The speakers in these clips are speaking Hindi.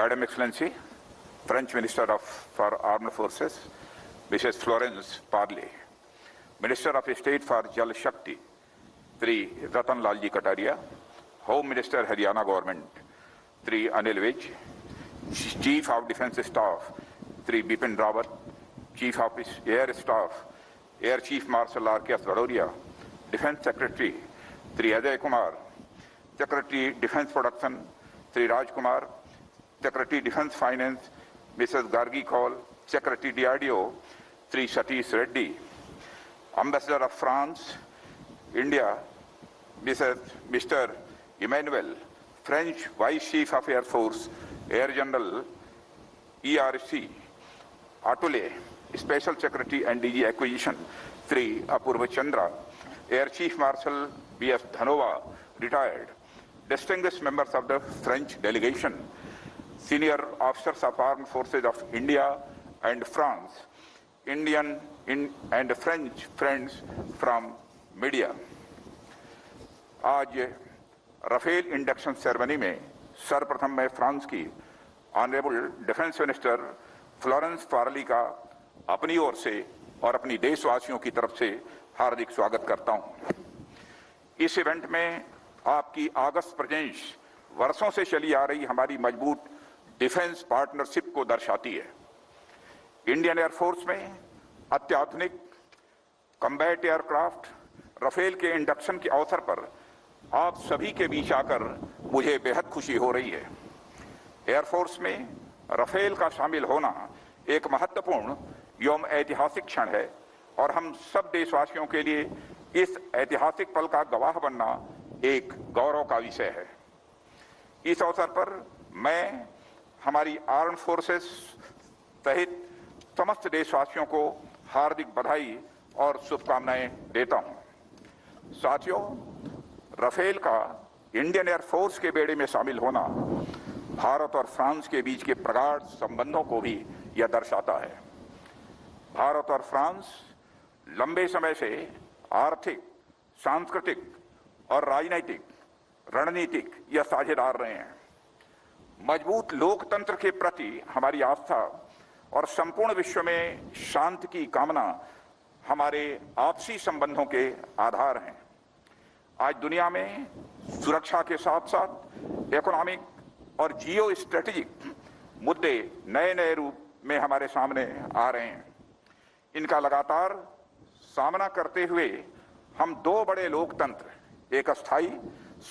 Madam Excellency, French Minister for Armed Forces, Mrs. Florence Parly, Minister of State for Jal Shakti, Sri Ratan Lalji Kataria, Home Minister Haryana Government, Sri Anil Vij, Chief of Defence Staff, Sri Bipin Rawat, Chief of Air Staff, Air Chief Marshal R.K.S. Bhadoria, Defence Secretary, Sri Ajay Kumar, Secretary Defence Production, Sri Raj Kumar, Secretary Defence Finance, Mrs. Gargi Kaul, Secretary DRDO, Sri Satish Reddy, Ambassador of France, India, Mr. Emmanuel, French Vice Chief of Air Force, Air General ERC, Atule, Special Secretary and DG Acquisition, Sri Apurva Chandra, Air Chief Marshal B.S. Dhanova, retired, distinguished members of the French delegation, senior officers of Armed Forces of India and France, Indian and French friends from media. आज राफेल इंडक्शन सेरेमनी में सर्वप्रथम मैं फ्रांस की honourable defence minister Florence Parly का अपनी ओर से और अपनी देशवासियों की तरफ से हार्दिक स्वागत करता हूं। इस इवेंट में आपकी ऑगस्ट प्रेजेंस वर्षों से चली आ रही हमारी मजबूत डिफेंस पार्टनरशिप को दर्शाती है। इंडियन एयरफोर्स में अत्याधुनिक कॉम्बैट एयरक्राफ्ट राफेल के इंडक्शन के अवसर पर आप सभी के बीच आकर मुझे बेहद खुशी हो रही है। एयरफोर्स में राफेल का शामिल होना एक महत्वपूर्ण एवं ऐतिहासिक क्षण है और हम सब देशवासियों के लिए इस ऐतिहासिक पल का गवाह बनना एक गौरव का विषय है। इस अवसर पर मैं हमारी आर्म्ड फोर्सेस सहित समस्त देशवासियों को हार्दिक बधाई और शुभकामनाएं देता हूं। साथियों, राफेल का इंडियन एयरफोर्स के बेड़े में शामिल होना भारत और फ्रांस के बीच के प्रगाढ़ संबंधों को भी यह दर्शाता है। भारत और फ्रांस लंबे समय से आर्थिक, सांस्कृतिक और राजनीतिक रणनीतिक या साझेदार रहे हैं। मजबूत लोकतंत्र के प्रति हमारी आस्था और संपूर्ण विश्व में शांति की कामना हमारे आपसी संबंधों के आधार हैं। आज दुनिया में सुरक्षा के साथ साथ इकोनॉमिक और जियो स्ट्रेटेजिक मुद्दे नए नए रूप में हमारे सामने आ रहे हैं। इनका लगातार सामना करते हुए हम दो बड़े लोकतंत्र, एक अस्थायी,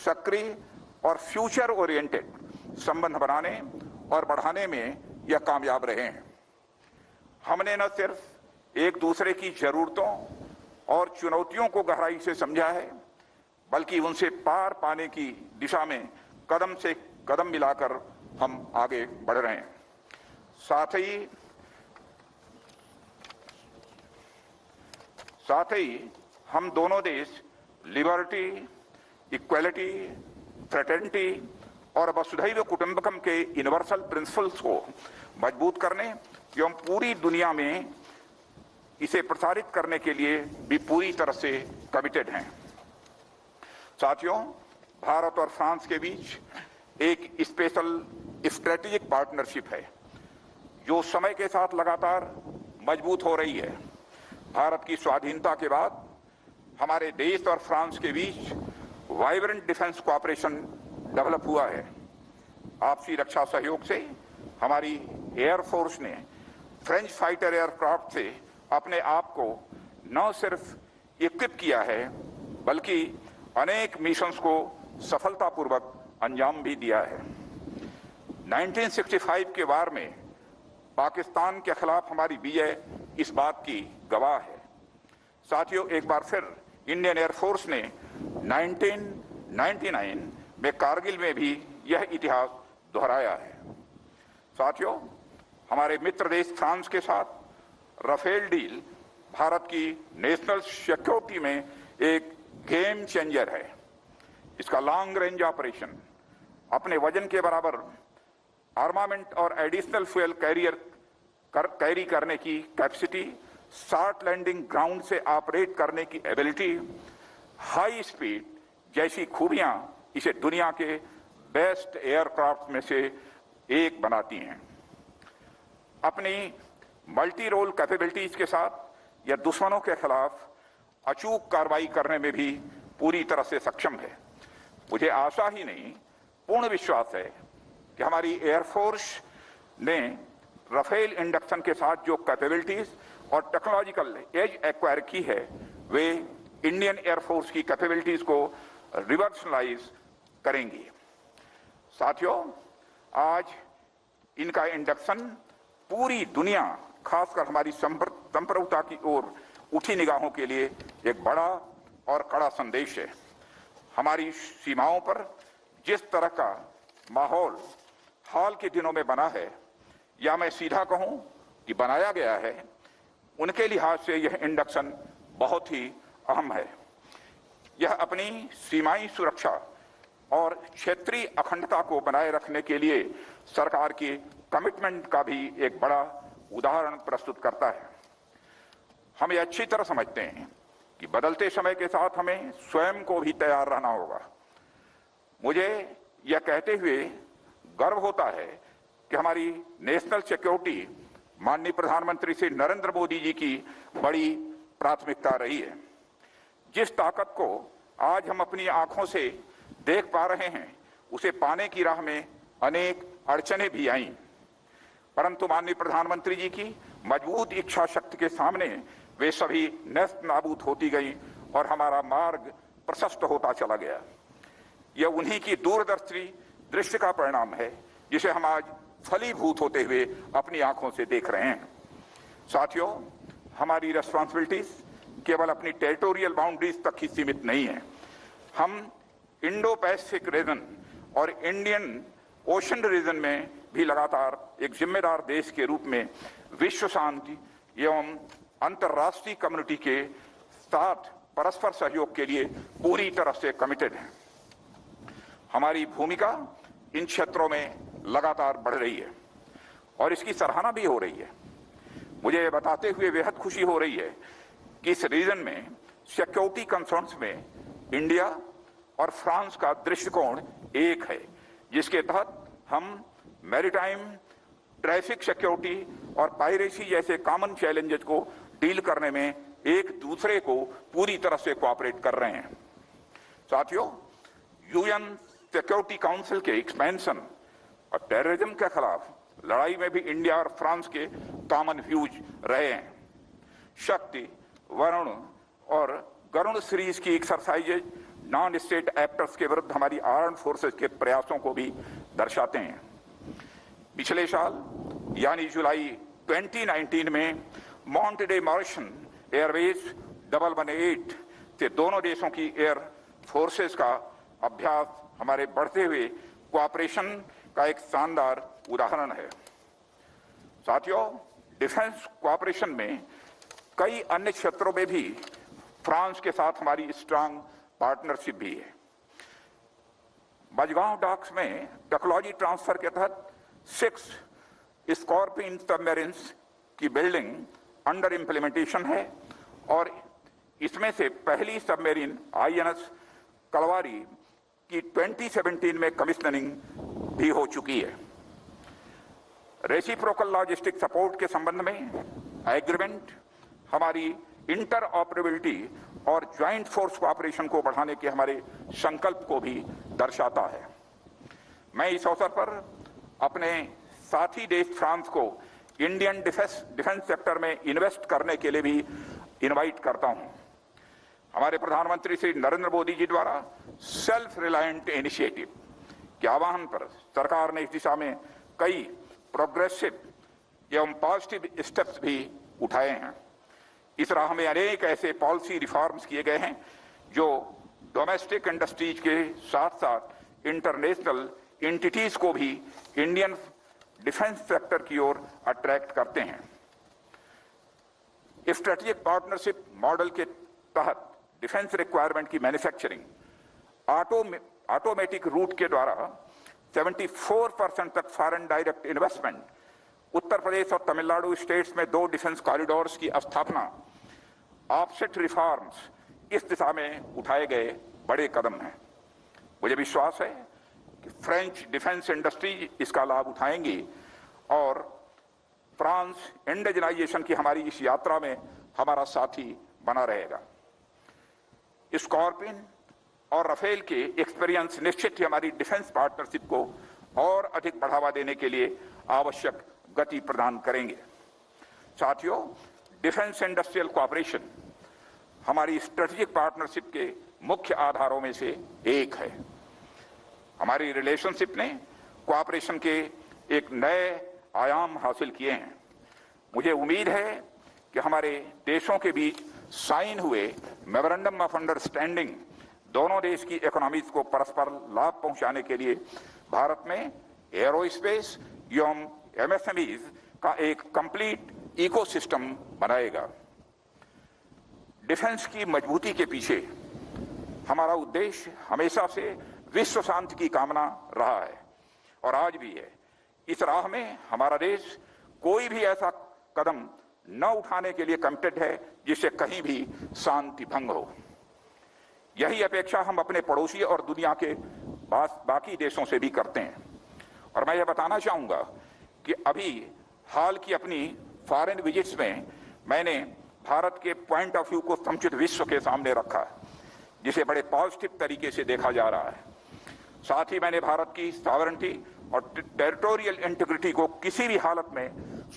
सक्रिय और फ्यूचर ओरिएंटेड संबंध बनाने और बढ़ाने में यह कामयाब रहे हैं। हमने न सिर्फ एक दूसरे की जरूरतों और चुनौतियों को गहराई से समझा है, बल्कि उनसे पार पाने की दिशा में कदम से कदम मिलाकर हम आगे बढ़ रहे हैं। साथ ही हम दोनों देश लिबर्टी, इक्वलिटी, फ्रेटर्निटी और वसुधैव कुटुंबकम के यूनिवर्सल प्रिंसिपल्स को मजबूत करने एवं पूरी दुनिया में इसे प्रसारित करने के लिए भी पूरी तरह से कमिटेड हैं। साथियों, भारत और फ्रांस के बीच एक स्पेशल स्ट्रेटेजिक पार्टनरशिप है जो समय के साथ लगातार मजबूत हो रही है। भारत की स्वाधीनता के बाद हमारे देश और फ्रांस के बीच वाइब्रेंट डिफेंस कोऑपरेशन डेवलप हुआ है। आपसी रक्षा सहयोग से हमारी एयरफोर्स ने फ्रेंच फाइटर एयरक्राफ्ट से अपने आप को न सिर्फ इक्विप किया है, बल्कि अनेक मिशंस को सफलतापूर्वक अंजाम भी दिया है। 1965 के वार में पाकिस्तान के खिलाफ हमारी विजय इस बात की गवाह है। साथियों, एक बार फिर इंडियन एयरफोर्स ने 1999 में कारगिल में भी यह इतिहास दोहराया है। साथियों, हमारे मित्र देश फ्रांस के साथ राफेल डील भारत की नेशनल सिक्योरिटी में एक गेम चेंजर है। इसका लॉन्ग रेंज ऑपरेशन, अपने वजन के बराबर आर्मामेंट और एडिशनल फ्यूल कैरी करने की कैपेसिटी, शॉर्ट लैंडिंग ग्राउंड से ऑपरेट करने की एबिलिटी, हाई स्पीड जैसी खूबियां इसे दुनिया के बेस्ट एयरक्राफ्ट में से एक बनाती हैं। अपनी मल्टी रोल कैपेबिलिटीज के साथ यह दुश्मनों के खिलाफ अचूक कार्रवाई करने में भी पूरी तरह से सक्षम है। मुझे आशा ही नहीं, पूर्ण विश्वास है कि हमारी एयरफोर्स ने राफेल इंडक्शन के साथ जो कैपेबिलिटीज और टेक्नोलॉजिकल एज एक्वायर की है, वे इंडियन एयरफोर्स की कैपेबिलिटीज को रिवर्सलाइज करेंगी। साथियों, आज इनका इंडक्शन पूरी दुनिया, खासकर हमारी संप्रभुता की ओर उठी निगाहों के लिए एक बड़ा और कड़ा संदेश है। हमारी सीमाओं पर जिस तरह का माहौल हाल के दिनों में बना है, या मैं सीधा कहूं कि बनाया गया है, उनके लिहाज से यह इंडक्शन बहुत ही अहम है। यह अपनी सीमाई सुरक्षा और क्षेत्रीय अखंडता को बनाए रखने के लिए सरकार की कमिटमेंट का भी एक बड़ा उदाहरण प्रस्तुत करता है। हम ये अच्छी तरह समझते हैं कि बदलते समय के साथ हमें स्वयं को भी तैयार रहना होगा। मुझे यह कहते हुए गर्व होता है कि हमारी नेशनल सिक्योरिटी माननीय प्रधानमंत्री श्री नरेंद्र मोदी जी की बड़ी प्राथमिकता रही है। जिस ताकत को आज हम अपनी आंखों से देख पा रहे हैं, उसे पाने की राह में अनेक अड़चनें भी आईं, परंतु माननीय प्रधानमंत्री जी की मजबूत इच्छा शक्ति के सामने वे सभी नष्ट नाबूद होती गई और हमारा मार्ग प्रशस्त होता चला गया। यह उन्हीं की दूरदर्शी दृष्टि का परिणाम है, जिसे हम आज फलीभूत होते हुए अपनी आंखों से देख रहे हैं। साथियों, हमारी रिस्पांसिबिलिटीज केवल अपनी टेरिटोरियल बाउंड्रीज तक ही सीमित नहीं है। हम इंडो पैसिफिक रीजन और इंडियन ओशन रीजन में भी लगातार एक जिम्मेदार देश के रूप में विश्व शांति एवं अंतर्राष्ट्रीय कम्युनिटी के साथ परस्पर सहयोग के लिए पूरी तरह से कमिटेड हैं। हमारी भूमिका इन क्षेत्रों में लगातार बढ़ रही है और इसकी सराहना भी हो रही है। मुझे ये बताते हुए बेहद खुशी हो रही है कि इस रीजन में सिक्योरिटी कंसर्न्स में इंडिया और फ्रांस का दृष्टिकोण एक है, जिसके तहत हम मैरीटाइम, ट्रैफिक सिक्योरिटी और पायरेसी जैसे कॉमन चैलेंजेस को डील करने में एक दूसरे को पूरी तरह से कोऑपरेट कर रहे हैं। साथियों, यूएन सिक्योरिटी काउंसिल के एक्सपेंशन और टेररिज्म के खिलाफ लड़ाई में भी इंडिया और फ्रांस के कॉमन व्यूज रहे हैं। शक्ति, वरुण और गरुण सीरीज की एक्सरसाइजेज नॉन स्टेट एक्टर्स के विरुद्ध हमारी आर्म्ड फोर्सेस के प्रयासों को भी दर्शाते हैं। पिछले साल यानी जुलाई 2019 में माउंट डे मॉरिशन एयरवेज 118 से दोनों देशों की एयर फोर्सेस का अभ्यास हमारे बढ़ते हुए कोऑपरेशन का एक शानदार उदाहरण है। साथियों, डिफेंस कोऑपरेशन में कई अन्य क्षेत्रों में भी फ्रांस के साथ हमारी स्ट्रांग पार्टनरशिप भी है। मझगांव डॉक्स में टेक्नोलॉजी ट्रांसफर के तहत 6 स्कॉर्पियन सबमरीन्स की बिल्डिंग अंडर इम्प्लीमेंटेशन है और इसमें से पहली सबमरीन INS कलवारी की 2017 में कमिश्नरिंग भी हो चुकी है। रेसिप्रोकल लॉजिस्टिक सपोर्ट के संबंध में एग्रीमेंट हमारी इंटर ऑपरेबिलिटी और ज्वाइंट फोर्स कोऑपरेशन को बढ़ाने के हमारे संकल्प को भी दर्शाता है। मैं इस अवसर पर अपने साथी देश फ्रांस को इंडियन डिफेंस सेक्टर में इन्वेस्ट करने के लिए भी इनवाइट करता हूं। हमारे प्रधानमंत्री श्री नरेंद्र मोदी जी द्वारा सेल्फ रिलायंट इनिशिएटिव के आह्वान पर सरकार ने इस दिशा में कई प्रोग्रेसिव एवं पॉजिटिव स्टेप्स भी उठाए हैं। इस राह में अनेक ऐसे पॉलिसी रिफॉर्म्स किए गए हैं जो डोमेस्टिक इंडस्ट्रीज के साथ साथ इंटरनेशनल एंटिटीज को भी इंडियन डिफेंस सेक्टर की ओर अट्रैक्ट करते हैं। स्ट्रेटेजिक पार्टनरशिप मॉडल के तहत डिफेंस रिक्वायरमेंट की मैन्युफैक्चरिंग ऑटोमेटिक रूट के द्वारा 74% तक foreign direct investment, Uttar Pradesh और तमिलनाडु स्टेट्स में 2 डिफेंस कॉरिडोर्स की स्थापना, ऑफसेट रिफॉर्म्स इस दिशा में उठाए गए बड़े कदम हैं। मुझे विश्वास है कि फ्रेंच डिफेंस इंडस्ट्री इसका लाभ उठाएंगी और फ्रांस इंडिजनाइजेशन की हमारी इस यात्रा में हमारा साथी बना रहेगा। स्कॉर्पियन और राफेल के एक्सपीरियंस निश्चित ही हमारी डिफेंस पार्टनरशिप को और अधिक बढ़ावा देने के लिए आवश्यक गति प्रदान करेंगे। साथियों, डिफेंस इंडस्ट्रियल कोऑपरेशन हमारी स्ट्रेटेजिक पार्टनरशिप के मुख्य आधारों में से एक है। हमारी रिलेशनशिप ने कोऑपरेशन के एक नए आयाम हासिल किए हैं। मुझे उम्मीद है कि हमारे देशों के बीच साइन हुए मेमोरेंडम ऑफ अंडरस्टैंडिंग दोनों देश की इकोनॉमीज को परस्पर लाभ पहुंचाने के लिए भारत में एरोस्पेस एवं एमएसएमईज का एक कंप्लीट इकोसिस्टम बनाएगा। डिफेंस की मजबूती के पीछे हमारा उद्देश्य हमेशा से विश्व शांति की कामना रहा है और आज भी है। इस राह में हमारा देश कोई भी ऐसा कदम न उठाने के लिए कमिटेड है जिससे कहीं भी शांति भंग हो। यही अपेक्षा हम अपने पड़ोसी और दुनिया के बाकी देशों से भी करते हैं। और मैं यह बताना चाहूंगा कि अभी हाल की अपनी फॉरेन विजिट्स में मैंने भारत के पॉइंट ऑफ व्यू को समुचित विश्व के सामने रखा, जिसे बड़े पॉजिटिव तरीके से देखा जा रहा है। साथ ही मैंने भारत की सॉवरेनिटी और टेरिटोरियल इंटीग्रिटी को किसी भी हालत में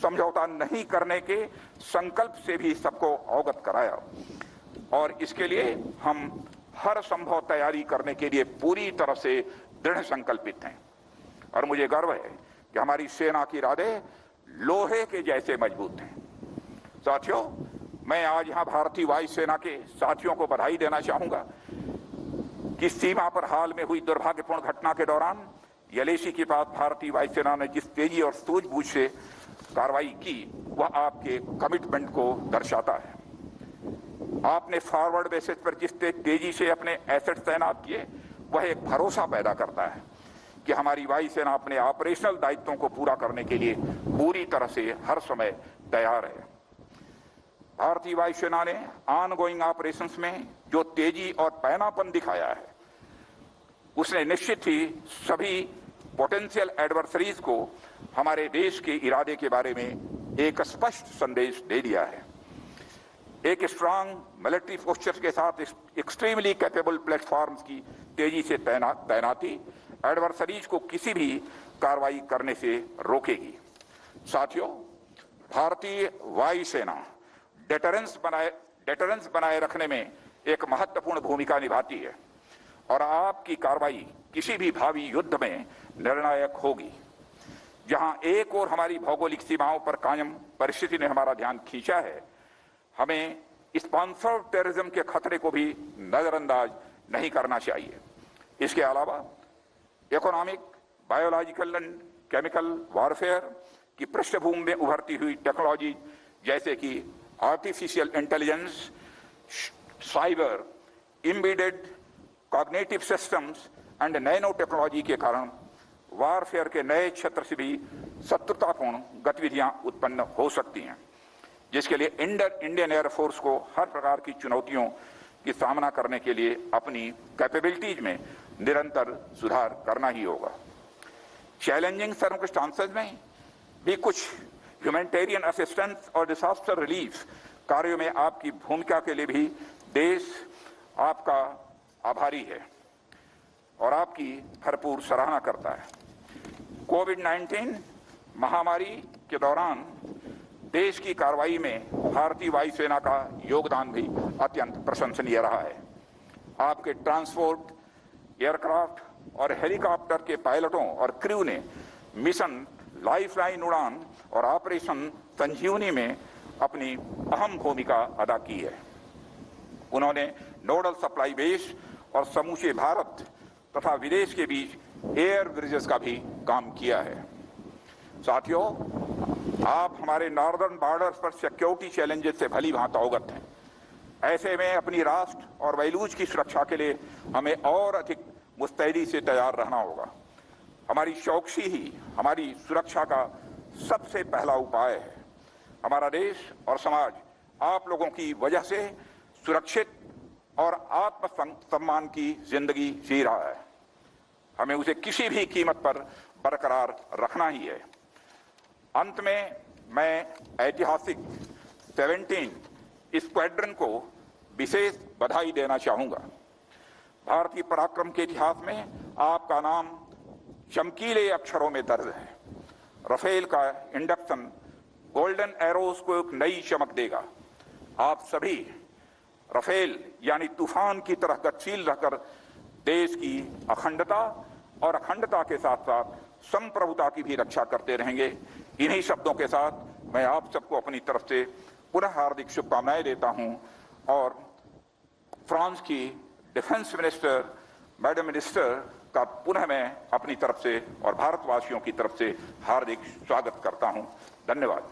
समझौता नहीं करने के संकल्प से भी सबको अवगत कराया और इसके लिए हम हर संभव तैयारी करने के लिए पूरी तरह से दृढ़ संकल्पित हैं। और मुझे गर्व है कि हमारी सेना की इरादे लोहे के जैसे मजबूत हैं। साथियों, मैं आज यहां भारतीय वायुसेना के साथियों को बधाई देना चाहूंगा कि सीमा पर हाल में हुई दुर्भाग्यपूर्ण घटना के दौरान एलएसी के पास भारतीय वायुसेना ने जिस तेजी और सूझबूझ से कार्रवाई की वह आपके कमिटमेंट को दर्शाता है। आपने फॉरवर्ड बेसिस पर जिस तेजी से अपने एसेट तैनात किए वह एक भरोसा पैदा करता है कि हमारी वायुसेना अपने ऑपरेशनल दायित्वों को पूरा करने के लिए पूरी तरह से हर समय तैयार है। भारतीय वायुसेना ने ऑनगोइंग ऑपरेशंस में जो तेजी और पैनापन दिखाया है उसने निश्चित ही सभी पोटेंशियल एडवर्सरीज को हमारे देश के इरादे के बारे में एक स्पष्ट संदेश दे दिया है। एक स्ट्रांग मिलिट्री पोस्चर के साथ एक्सट्रीमली कैपेबल प्लेटफॉर्म्स की तेजी से तैनाती एडवर्सरीज को किसी भी कार्रवाई करने से रोकेगी। साथियों, भारतीय वायुसेना डेटरेंस बनाए रखने में एक महत्वपूर्ण भूमिका निभाती है और आपकी कार्रवाई किसी भी भावी युद्ध में निर्णायक होगी। जहां एक और हमारी भौगोलिक सीमाओं पर कायम परिस्थिति ने हमारा ध्यान खींचा है, हमें स्पॉन्सर्ड टेररिज्म के खतरे को भी नजरअंदाज नहीं करना चाहिए। इसके अलावा economic, biological and chemical warfare की पृष्ठभूमि में उभरती हुई टेक्नोलॉजी जैसे कि artificial intelligence, cyber, embedded cognitive systems and nano technology के कारण वारफेयर के नए क्षेत्र से भी शत्रुतापूर्ण गतिविधियां उत्पन्न हो सकती हैं, जिसके लिए इंडियन एयरफोर्स को हर प्रकार की चुनौतियों की सामना करने के लिए अपनी कैपेबिलिटीज में निरंतर सुधार करना ही होगा। चैलेंजिंग सर्कमस्टांसेस में भी कुछ ह्यूमैनिटेरियन असिस्टेंस और डिजास्टर रिलीफ कार्यों में आपकी भूमिका के लिए भी देश आपका आभारी है और आपकी भरपूर सराहना करता है। कोविड-19 महामारी के दौरान देश की कार्रवाई में भारतीय वायुसेना का योगदान भी अत्यंत प्रशंसनीय रहा है। आपके ट्रांसपोर्ट, एयरक्राफ्ट और हेलीकॉप्टर के पायलटों और क्रू ने मिशन लाइफलाइन उड़ान और ऑपरेशन संजीवनी में अपनी अहम भूमिका अदा की है। उन्होंने नोडल सप्लाई बेस और समूचे भारत तथा विदेश के बीच एयर ब्रिजेस का भी काम किया है। साथियों, आप हमारे नॉर्दर्न बॉर्डर्स पर सिक्योरिटी चैलेंजेस से भली भांति अवगत हैं। ऐसे में अपनी राष्ट्र और वैलूज की सुरक्षा के लिए हमें और अधिक मुस्तैदी से तैयार रहना होगा। हमारी चौकसी ही हमारी सुरक्षा का सबसे पहला उपाय है। हमारा देश और समाज आप लोगों की वजह से सुरक्षित और आत्मसम्मान की जिंदगी जी रहा है। हमें उसे किसी भी कीमत पर बरकरार रखना ही है। अंत में मैं ऐतिहासिक 17 स्क्वाड्रन को विशेष बधाई देना चाहूंगा। भारतीय पराक्रम के इतिहास में आपका नाम चमकीले अक्षरों में दर्ज है। राफेल का इंडक्शन गोल्डन एरोज को एक नई चमक देगा। आप सभी राफेल यानी तूफान की तरह गतिशील रहकर देश की अखंडता और अखंडता के साथ साथ संप्रभुता की भी रक्षा करते रहेंगे। इन्हीं शब्दों के साथ मैं आप सबको अपनी तरफ से पुनः हार्दिक शुभकामनाएं देता हूं और फ्रांस की डिफेंस मिनिस्टर मैडम मिनिस्टर का पुनः मैं अपनी तरफ से और भारतवासियों की तरफ से हार्दिक स्वागत करता हूं। धन्यवाद।